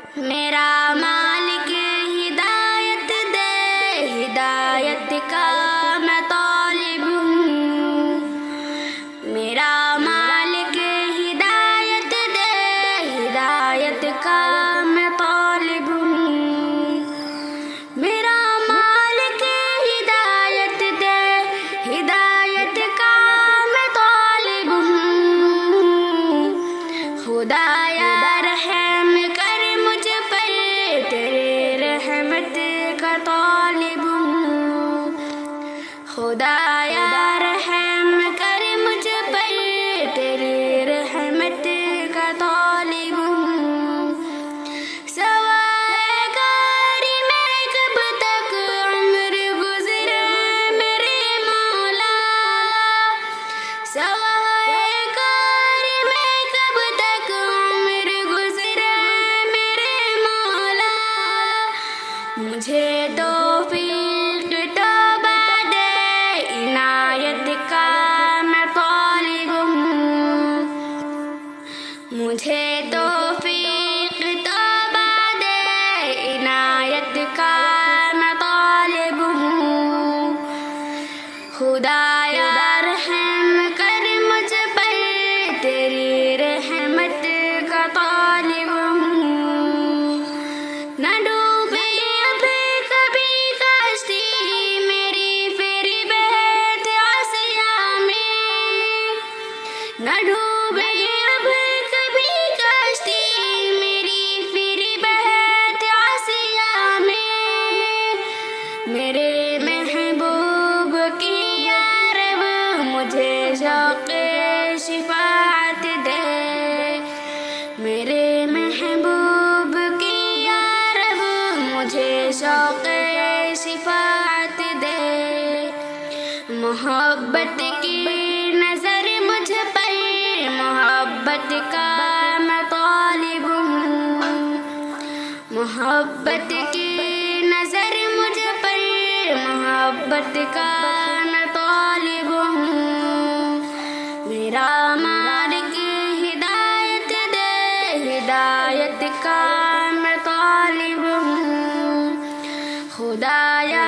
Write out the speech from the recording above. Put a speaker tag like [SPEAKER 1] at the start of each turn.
[SPEAKER 1] मेरा मालिक हिदायत दे, हिदायत का मैं तालिब हूँ। मेरा मालिक हिदायत दे, हिदायत का मैं तालिब हूँ। मेरा मालिक हिदायत दे, हिदायत का मैं तालिब हूँ। खुदाया रहम कर मुझ पर, तेरे रहमत का तालिब हूँ। खुदाया रहम कर मुझ पर, तेरे रहमत का तालिब हूँ। सवाए कारी में कब तक उम्र गुज़रे मेरे मौला। सवाए कारी में कब तक उम्र गुज़रे मेरे मौला। मुझे तौफीक तौबा दे, इनायत का मैं तालिब हूँ। मुझे तौफीक तौबा दे, इनायत का मैं तालिब हूँ। खुदाया रहम कर मुझ पर, तेरी रहमत का तालिब हूँ। न डूबे अभी कभी कश्ती मेरी, फिर बहत आसिया में। न डूबे अभी कभी कश्ती मेरी, फिर बहत आसिया में। मेरे महबूब की या रब मुझे शौक़े शिफाअत दे। मेरे महबूब की या रब मुझे शौक़े शिफाअत दे। मोहब्बत की नज़र मुझ पर, मोहब्बत का मैं तालिब हूँ। मोहब्बत की नज़र मुझ पर, मोहब्बत का मैं तालिब हूँ। मेरा मालिक हिदायत दे, हिदायत का मैं तालिब हूँ। खुदाया